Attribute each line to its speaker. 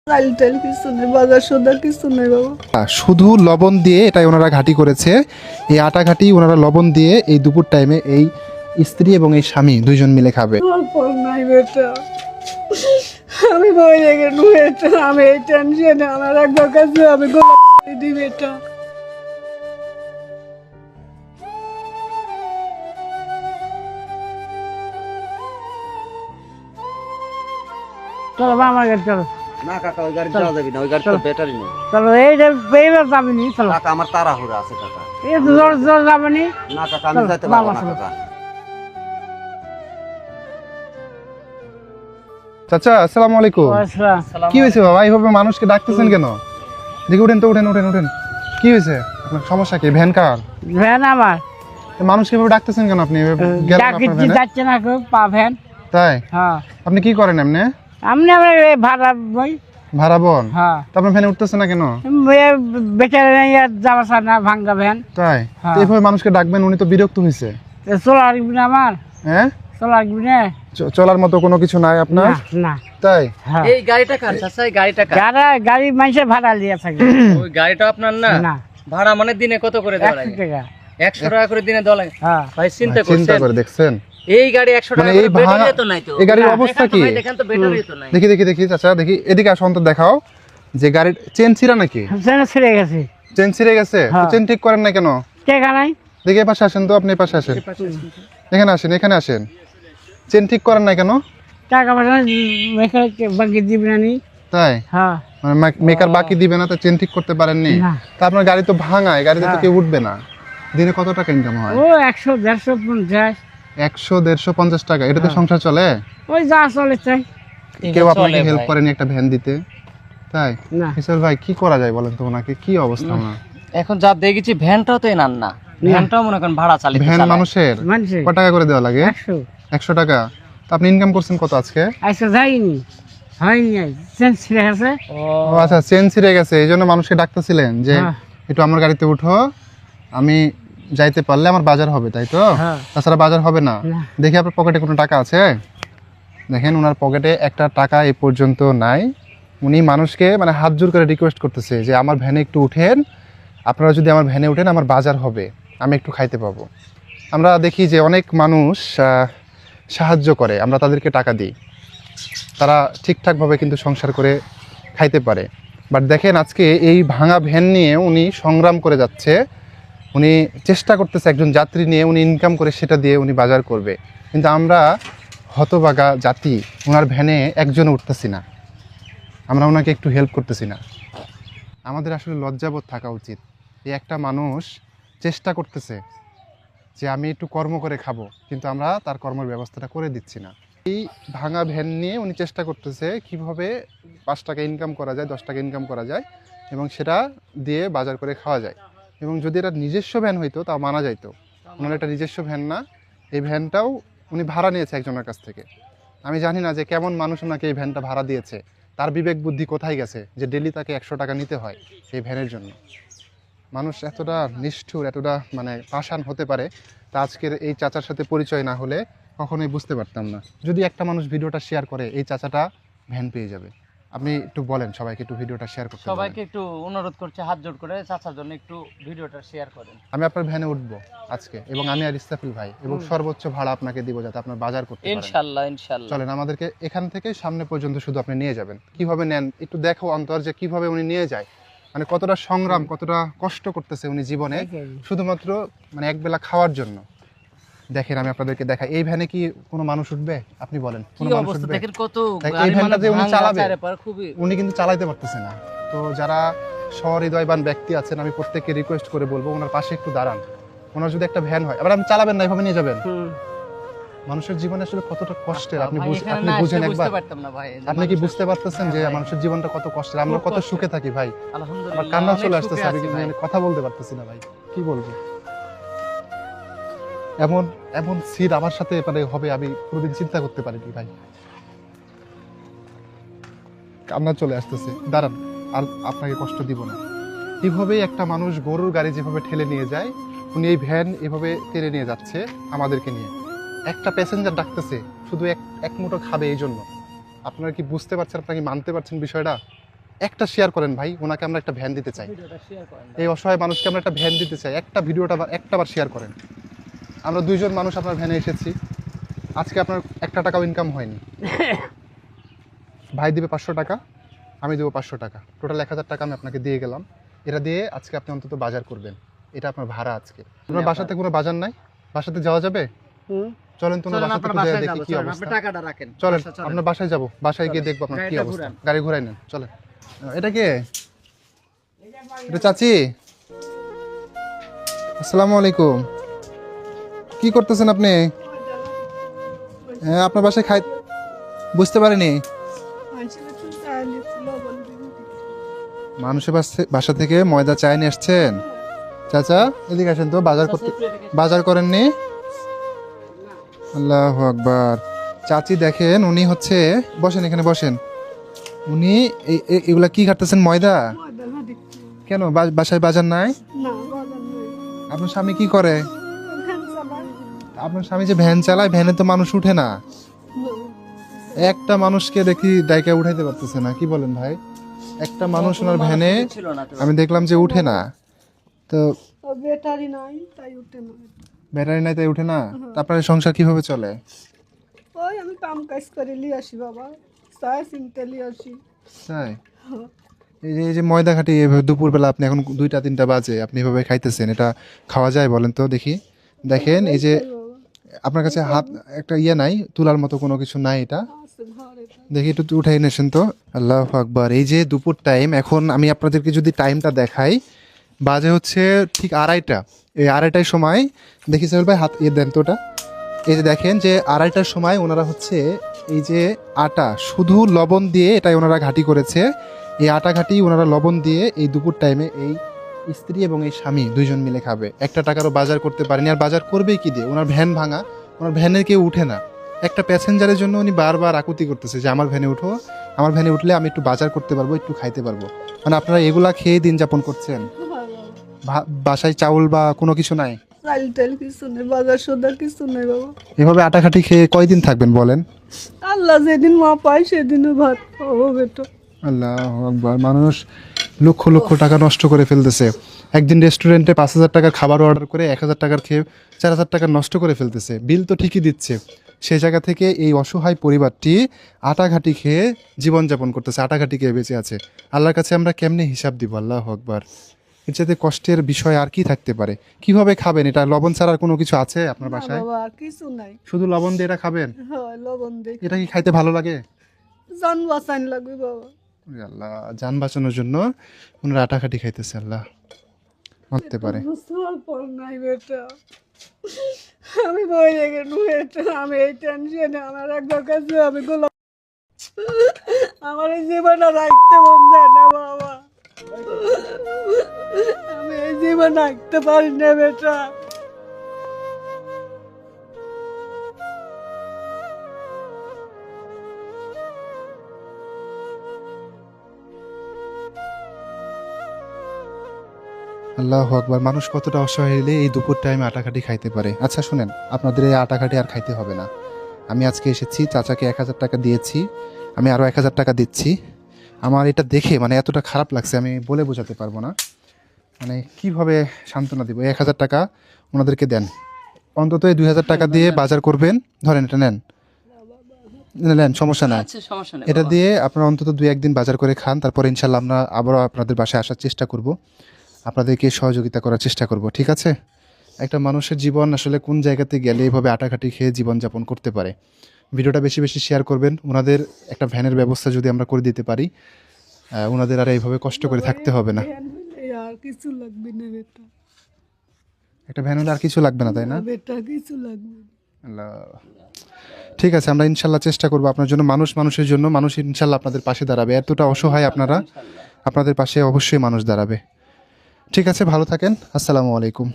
Speaker 1: চাল টাল কিছু নেই, বাজার সদার কিছু নেই বাবা।
Speaker 2: শুধু লবণ দিয়ে এটাই ওনারা ঘাটি করেছে। এই আটা ঘাটি ওনারা লবণ দিয়ে এই দুপুর টাইমে এই স্ত্রী এবং এই স্বামী দুইজন মিলে খাবে।
Speaker 1: আমার ফল নাই বেটা, আমি বই রেখে বেটা, আমি এই টেনশনে আমার একবার কাছে আমি গোলা দিই বেটা।
Speaker 3: চলো আমার গাড়ি চলো।
Speaker 4: না কাকা ওই গাড়ি যাওয়া যাবে না, ওই গাড়ি তো ব্যাটারি নেই
Speaker 3: চলো এইবার যাবি নি। চলো
Speaker 4: কাকা, আমার তাড়াহুড়া আছে কাকা।
Speaker 3: এই জোর জোর যাবি নি।
Speaker 4: না কাকা আমি যাইতে পারবো না কাকা।
Speaker 2: চাচা আসসালামু আলাইকুম। কি হয়েছে বাবা, এইভাবে মানুষকে ডাকতেছেন কেন? দেখি উঠেন তো, উঠেন উঠেন উঠেন। কি হয়েছে আপনার, সমস্যা কি? ভ্যান কার?
Speaker 3: ভ্যান আমার।
Speaker 2: মানুষকে এভাবে ডাকতেছেন কেন আপনি? গেলেন আপনার
Speaker 3: ডাকিচ্ছি
Speaker 2: ভ্যানে?
Speaker 3: যাচ্ছে না কেউ পা ভ্যান।
Speaker 2: তাই?
Speaker 3: হ্যাঁ
Speaker 2: আপনি কি করেন এমনি?
Speaker 3: আমি আমার ভাড়া বই।
Speaker 2: ভাড়া বোন?
Speaker 3: হ্যাঁ
Speaker 2: তো আপনার ভ্যানে উঠতেছে না কেন?
Speaker 3: বেচারে যাওয়া চায় না, ভাঙ্গা ভ্যান।
Speaker 2: তাই?
Speaker 3: হ্যাঁ।
Speaker 2: তো এইভাবে মানুষকে ডাকবেন, উনি তো বিরক্ত হয়েছে।
Speaker 3: চলো আসবি না আমার,
Speaker 2: হ্যাঁ,
Speaker 3: চলো আসবি না।
Speaker 2: চলার মতো কোনো কিছু নাই আপনার?
Speaker 3: না, না।
Speaker 2: তাই?
Speaker 3: হ্যাঁ।
Speaker 5: এই গাড়িটা কার চাচা? এই গাড়িটা কার?
Speaker 3: গাড়ি মানুষের ভাড়া লিয়ে থাকে।
Speaker 5: ওই গাড়িটা আপনার না?
Speaker 3: না,
Speaker 5: ভাড়া মানে দিনে কত করে দেওয়া
Speaker 3: 100
Speaker 5: লাগে?
Speaker 3: টাকা।
Speaker 5: 100 টাকা করে দিনে দেওয়া লাগে।
Speaker 3: হ্যাঁ।
Speaker 5: ভাই চিন্তা
Speaker 2: চিন্তা
Speaker 5: করছেন,
Speaker 2: করে দেখছেন?
Speaker 5: এই গাড়ি 100 টাকা
Speaker 2: মানে
Speaker 5: করে
Speaker 2: এই
Speaker 5: ব্যাটারি
Speaker 2: ভাড়া-
Speaker 5: তো নাই তো।
Speaker 2: এই গাড়ির
Speaker 3: না,
Speaker 2: অবস্থা
Speaker 5: দেখেন তো
Speaker 2: কি?
Speaker 5: ভাই, দেখেন তো ব্যাটারি তো নাই।
Speaker 2: দেখি দেখি দেখি চাচা, দেখি এদিকে আসো, অন্তত দেখাও যে গাড়ির চেন ছিঁড়া নাকি?
Speaker 3: ট্রেনে ছিঁড়ে গেছে।
Speaker 2: চেন ছিঁড়ে গেছে? তো
Speaker 3: হ্যাঁ।
Speaker 2: চেন ঠিক করেন না কেন?
Speaker 3: টাকা নাই।
Speaker 2: দেখি এপাশে আসেন তো, আপনি এপাশে আসেন, এখানে আসেন, এখানে আসেন। চেন ঠিক করেন না কেন?
Speaker 3: টাকা পয়সা মেখে বাকি দিবি না নি।
Speaker 2: তাই?
Speaker 3: হ্যাঁ।
Speaker 2: মানে মেকার বাকি দিবে না, তো চেন ঠিক করতে পারেননি?
Speaker 3: না।
Speaker 2: তা আপনার গাড়ি তো ভাঙা, এই গাড়িতে তো
Speaker 3: হ্যাঁ।
Speaker 2: কেউ উঠবে না। দিনে কত টাকা ইনকাম হয়?
Speaker 3: ও 100, 150, 50।
Speaker 2: 100, 150, 50 টাকা, এটাতে
Speaker 3: হ্যাঁ।
Speaker 2: সংসার চলে?
Speaker 3: ওই যা চলে চাই।
Speaker 2: কেউ
Speaker 5: চলে
Speaker 2: আপনাকে হেল্প
Speaker 5: ভাই।
Speaker 2: করেনি একটা ভ্যান দিতে? তাই?
Speaker 3: না।
Speaker 2: কিশোর ভাই কি করা যায় বলেন তো, ওনাকে কি অবস্থা ওনার?
Speaker 5: এখন যা দেখেছি ভ্যানটাও তো এনার না, ভ্যানটাও মনে করেন ভাড়া চালিয়ে
Speaker 2: ভ্যান মানুষের
Speaker 3: মানুষের
Speaker 2: কত টাকা করে দেওয়া লাগে?
Speaker 3: 100।
Speaker 2: 100 টাকা। তো আপনি ইনকাম করছেন কত আজকে?
Speaker 3: আজকে যাইনি, হয়নি, চেঞ্জ ছিঁড়ে গেছে।
Speaker 2: ও আচ্ছা, চেন ছিঁড়ে গেছে, এই জন্য মানুষকে ডাকতেছিলেন যে
Speaker 3: হ্যাঁ।
Speaker 2: একটু আমার গাড়িতে উঠো, আমি যাইতে পারলে আমার বাজার হবে, তাই তো?
Speaker 3: হ্যাঁ।
Speaker 2: তাছাড়া বাজার হবে না।
Speaker 3: না।
Speaker 2: দেখি আপনার পকেটে কোনো টাকা আছে? দেখেন ওনার পকেটে একটা টাকা এ পর্যন্ত নাই। উনি মানুষকে মানে হাত জোর করে রিকোয়েস্ট করতেছে যে আমার ভ্যানে একটু উঠেন, আপনারা যদি আমার ভ্যানে উঠেন আমার বাজার হবে, আমি একটু খাইতে পাবো। আমরা দেখি যে অনেক মানুষ সাহায্য করে, আমরা তাদেরকে টাকা দিই, তারা ঠিকঠাকভাবে কিন্তু সংসার করে খাইতে পারে। বাট দেখেন আজকে এই ভাঙা ভ্যান নিয়ে উনি সংগ্রাম করে যাচ্ছে, উনি চেষ্টা করতেছে একজন যাত্রী নিয়ে উনি ইনকাম করে সেটা দিয়ে উনি বাজার করবে। কিন্তু আমরা হতভাগা জাতি, ওনার ভ্যানে একজনও উঠতেছি না, আমরা ওনাকে একটু হেল্প করতেছি না। আমাদের আসলে লজ্জাবোধ থাকা উচিত। এই একটা মানুষ চেষ্টা করতেছে যে আমি একটু কর্ম করে খাবো, কিন্তু আমরা তার কর্মের ব্যবস্থাটা করে দিচ্ছি না। এই ভাঙা ভ্যান নিয়ে উনি চেষ্টা করতেছে কিভাবে 5 টাকা ইনকাম করা যায়, 10 টাকা ইনকাম করা যায় এবং সেটা দিয়ে বাজার করে খাওয়া যায়। এবং যদি এটা নিজস্ব ভ্যান হইতো তাও মানা যাইতো, ওনার একটা নিজস্ব ভ্যান না, এই ভ্যানটাও উনি ভাড়া নিয়েছে একজনের কাছ থেকে। আমি জানি না যে কেমন মানুষ ওনাকে এই ভ্যানটা ভাড়া দিয়েছে, তার বিবেক বুদ্ধি কোথায় গেছে যে ডেলি তাকে 100 টাকা নিতে হয় এই ভ্যানের জন্য। মানুষ এতটা নিষ্ঠুর, এতটা মানে পাষাণ হতে পারে, তা আজকের এই চাচার সাথে পরিচয় না হলে কখনোই বুঝতে পারতাম না। যদি একটা মানুষ ভিডিওটা শেয়ার করে, এই চাচাটা ভ্যান পেয়ে যাবে। আপনি একটু বলেন সবাইকে একটু ভিডিওটা শেয়ার করতে বলেন।
Speaker 5: সবাইকে একটু অনুরোধ করছে হাত জোড় করে চাচার জন্য একটু ভিডিওটা শেয়ার করেন।
Speaker 2: আমি আপনার ভ্যানে উঠবো আজকে, এবং আমি আর ইস্তাফিল ভাই, এবং সর্বোচ্চ ভাড়া আপনাকে দিব যাতে আপনার বাজার করতে পারেন।
Speaker 5: ইনশাআল্লাহ ইনশাআল্লাহ।
Speaker 2: চলেন আমাদেরকে এখান থেকে সামনে পর্যন্ত শুধু আপনি নিয়ে যাবেন, কিভাবে নেন একটু দেখো অন্তর, যে কিভাবে উনি নিয়ে যায়, মানে কতটা সংগ্রাম, কতটা কষ্ট করতেছে উনি জীবনে শুধুমাত্র মানে একবেলা খাওয়ার জন্য। দেখেন আমি আপনাদেরকে দেখাই, এই ভ্যানে কি কোনো মানুষ উঠবে? আপনি বলেন
Speaker 5: কি
Speaker 2: কোনো মানুষ
Speaker 5: অবস্থা
Speaker 2: উঠবে?
Speaker 5: দেখেন, কত
Speaker 2: দেখ, এই
Speaker 5: গাড়ি
Speaker 2: ভ্যানটা
Speaker 5: মানে
Speaker 2: যে উনি
Speaker 5: ভাঙা
Speaker 2: চালাবে,
Speaker 5: চারপার খুবই।
Speaker 2: উনি কিন্তু চালাইতে পারতেছে না। তো যারা সহৃদয়বান ব্যক্তি আছেন আমি প্রত্যেককে রিকোয়েস্ট করে বলবো ওনার পাশে একটু দাঁড়ান। ওনার যদি একটা ভ্যান হয়, আবার আপনি চালাবেন না, এভাবে নিয়ে যাবেন। মানুষের জীবনে আসলে কতটা কষ্টের আপনি
Speaker 5: ভাই, এখানে
Speaker 2: আপনি
Speaker 5: না
Speaker 2: বুঝেন
Speaker 5: আসলে
Speaker 2: একবার?
Speaker 5: বুঝতে পারতাম না ভাই।
Speaker 2: আপনি কি বুঝতে পারতেছেন যে
Speaker 5: হ্যাঁ,
Speaker 2: মানুষের জীবনটা কত কষ্টের? আমরা
Speaker 5: খুব
Speaker 2: কত
Speaker 5: কষ্টের।
Speaker 2: সুখে থাকি ভাই,
Speaker 5: আলহামদুলিল্লাহ
Speaker 2: আমার কান্না
Speaker 5: অনেক
Speaker 2: চলে
Speaker 5: সুখে
Speaker 2: আসতেছে, আমি
Speaker 5: আছি
Speaker 2: কিন্তু
Speaker 5: ভাই।
Speaker 2: মানে কথা বলতে পারতেছি না ভাই, কি বলবো। এমন এমন সিট আমার সাথে মানে হবে আমি কোনোদিন চিন্তা করতে পারিনি ভাই, কান্না চলে আসতেছে। দাঁড়ান, আর আপনাকে কষ্ট দিব না। এভাবেই একটা মানুষ গরুর গাড়ি যেভাবে ঠেলে নিয়ে যায়, উনি এই ভ্যান এভাবে টেনে নিয়ে যাচ্ছে আমাদেরকে নিয়ে। একটা প্যাসেঞ্জার ডাকতেছে শুধু এক মুঠো খাবে এই জন্য। আপনারা কি বুঝতে পারছেন, আপনারা কি মানতে পারছেন বিষয়টা? একটা শেয়ার করেন ভাই, ওনাকে আমরা একটা ভ্যান দিতে চাই। এই অসহায় মানুষকে আমরা একটা ভ্যান দিতে চাই, একটা ভিডিওটা একটাবার শেয়ার করেন। আমরা 2 জন মানুষ আপনার ভ্যানে এসেছি, আজকে আপনার 1 টাকাও ইনকাম হয়নি। ভাই দিবে 500 টাকা, আমি দেবো 500 টাকা, টোটাল 1000 টাকা আমি আপনাকে দিয়ে গেলাম। এটা দিয়ে আজকে আপনি অন্তত বাজার করবেন, এটা আপনার ভাড়া আজকে। আপনার বাসাতে কোনো বাজার নাই? বাসাতে যাওয়া যাবে? চলেন তোমার বাসাতে একটু যেয়ে দেখি কি অবস্থা।
Speaker 5: টাকাটা রাখেন,
Speaker 2: চলেন আপনার বাসায় যাব, বাসায় গিয়ে দেখবো আপনার কি
Speaker 5: গাড়িটা
Speaker 2: অবস্থা।
Speaker 5: ঘুরান।
Speaker 2: গাড়ি ঘুরাই নেন, চলেন। এটা কে? এটা চাচি? আসসালামু আলাইকুম। কি করতেছেন আপনি? হ্যাঁ, আপনার বাসায় খাই বুঝতে পারিনি। মানুষের বাসা থেকে ময়দা চায় নিয়ে আসছেন? চাচা এদিকে আসেন তো, বাজার করেননি? আল্লাহু আকবার। চাচি দেখেন, উনি হচ্ছে, বসেন এখানে বসেন। উনি এগুলা কি কাটতেছেন? ময়দা? কেন বাসায় বাজার নাই? আপনার স্বামী কি করে? আপনার স্বামী যে ভ্যান চালায়, ভ্যানে তো মানুষ উঠে না। একটা মানুষকে দেখি ডাইকা উঠাইতে পারতেছে না, কি বলেন ভাই? একটা মানুষ ওনার ভ্যানে
Speaker 5: ছিল না তো।
Speaker 2: আমি দেখলাম যে উঠে না। তো
Speaker 1: ব্যাটারি নাই তাই উঠে না।
Speaker 2: ব্যাটারি নাই তাই উঠে না? তারপরে সংসার কিভাবে চলে?
Speaker 1: ওই আমি কাম কাজ করে লিয়ে আসি বাবা, চাই চিনতে লিয়ে আসি।
Speaker 2: তাই? এই যে ময়দা খাটি এভাবে দুপুরবেলা আপনি এখন 2টা-3টা বাজে আপনি এভাবে খাইতেছেন, এটা খাওয়া যায় বলেন তো দেখি? দেখেন এই যে আপনার কাছে হাত একটা নাই, তুলার মতো কোনো কিছু নাই, এটা
Speaker 1: আছে ঘরে তো।
Speaker 2: দেখি একটু উঠাই নেছেন তো। আল্লাহু আকবার। এই যে দুপুর টাইম, এখন আমি আপনাদেরকে যদি টাইমটা দেখাই, বাজে হচ্ছে ঠিক 2:30। এই 2:30টার সময় দেখি সাহেব ভাই হাত দেন তো ওটা। এই যে দেখেন যে 2:30টার সময় ওনারা হচ্ছে এই যে আটা শুধু লবণ দিয়ে এটাই ওনারা ঘাটি করেছে। এই আটা ঘাটি ওনারা লবণ দিয়ে এই দুপুর টাইমে এই স্ত্রী এবং এই স্বামী 2 জন মিলে খাবে। 1 টাকারও বাজার করতে পারেনি, আর বাজার করবেই কি দিয়ে? ওনার ভ্যান ভাঙা, ওনার ভ্যানে কেউ উঠে না। একটা প্যাসেঞ্জারের জন্য উনি বারবার আকুতি করতেছে যে আমার ভ্যানে উঠো, আমার ভ্যানে উঠলে আমি একটু বাজার করতে পারবো, একটু খাইতে পারবো। মানে আপনারা এগুলা খেয়ে দিন যাপন করছেন? বাসায় চাউল বা কোনো কিছু নাই?
Speaker 1: চাল টাল কিছু নেই, বাজার সদার কিছু নেই বাবা।
Speaker 2: এভাবে আটা খাটি খেয়ে কয়দিন থাকবেন বলেন?
Speaker 1: আল্লাহ যেদিন মা পায় সেদিনও ভাত খাবো বেটা।
Speaker 2: আল্লাহু আকবার। মানুষ লক্ষ লক্ষ টাকা নষ্ট করে ফেলতেছে। একদিন রেস্টুরেন্টে 5,000 টাকার খাবার অর্ডার করে 1,000 টাকার খেয়ে 4,000 টাকা নষ্ট করে ফেলতেছে। বিল তো ঠিকই দিচ্ছে, সেই জায়গা থেকে এই অসহায় পরিবারটি আটা ঘাটি খেয়ে জীবনযাপন করতেছে, আটা ঘাটি খেয়ে বেঁচে আছে। আল্লাহর কাছে আমরা কেমনে হিসাব দিব? আল্লাহু আকবার। এর চাইতে কষ্টের বিষয় আর কি থাকতে পারে? কিভাবে খাবেন এটা? লবণ ছাড়া আর কোনো কিছু আছে আপনার
Speaker 1: না
Speaker 2: বাসায়?
Speaker 1: বাবা আর কিছু নাই।
Speaker 2: শুধু লবণ দিয়ে এটা খাবেন?
Speaker 1: হয় লবণ দেখি
Speaker 2: এটা কি খাইতে ভালো লাগে?
Speaker 1: জান বাঁচান লাগবে বাবা।
Speaker 2: ওরে আল্লাহ, যান বাঁচানোর জন্য ওনারা আটা খাটি খাইতেছে। আল্লাহ মারতে পারে।
Speaker 1: বুঝতে পর নাই বেটা, আমি বই রেখে বেটা, আমি এই টেনশনে আমার একবার কাছে আমি গোলাপ, আমার এই জীবনটা রাখতে মন যায় না বাবা, আমি এই জীবন রাখতে পারি না বেটা।
Speaker 2: আল্লাহু আকবার। মানুষ কতটা অসহায় হলে এই দুপুর টাইমে আটা খাটি খাইতে পারে। আচ্ছা শুনেন, আপনাদের এই আটা খাটি আর খাইতে হবে না। আমি আজকে এসেছি, চাচাকে 1000 টাকা দিয়েছি, আমি আরও 1000 টাকা দিচ্ছি। আমার এটা দেখে মানে এতটা খারাপ লাগছে, আমি বলে বোঝাতে পারবো না। মানে কিভাবে সান্ত্বনা দিব? 1000 টাকা ওনাদেরকে দেন, অন্তত এই 2000 টাকা দিয়ে বাজার করবেন। ধরেন এটা নেন, নেন, সমস্যা নাই।
Speaker 5: আচ্ছা সমস্যা নেই
Speaker 2: এটা
Speaker 5: বাবা।
Speaker 2: দিয়ে আপনারা অন্তত 2-1 দিন বাজার করে খান, তারপর ইনশাল্লাহ আমরা আবারও আপনাদের বাসায় আসার চেষ্টা করব, আপনাদেরকে সহযোগিতা করার চেষ্টা করব, ঠিক আছে? একটা মানুষের জীবন আসলে কোন জায়গাতে গেলে এইভাবে আটাঘাটি খেয়ে জীবনযাপন করতে পারে। ভিডিওটা বেশি বেশি শেয়ার করবেন। ওনাদের একটা ভ্যানের ব্যবস্থা যদি আমরা করে দিতে পারি, ওনাদের আর এইভাবে কষ্ট করে থাকতে হবে না।
Speaker 1: ধ্যান হইলে আর কিছু লাগবে না বেটা,
Speaker 2: একটা ভ্যান হলে আর কিছু লাগবে না, তাই না?
Speaker 1: বেটা কিছু লাগবে না।
Speaker 2: আল্লাহ। ঠিক আছে, আমরা ইনশাল্লাহ চেষ্টা করবো আপনার জন্য। মানুষের জন্য মানুষ ইনশাল্লাহ আপনাদের পাশে দাঁড়াবে। এতটা অসহায় আপনারা, আপনাদের পাশে অবশ্যই মানুষ দাঁড়াবে। ঠিক আছে, ভালো থাকেন। আসসালামু আলাইকুম।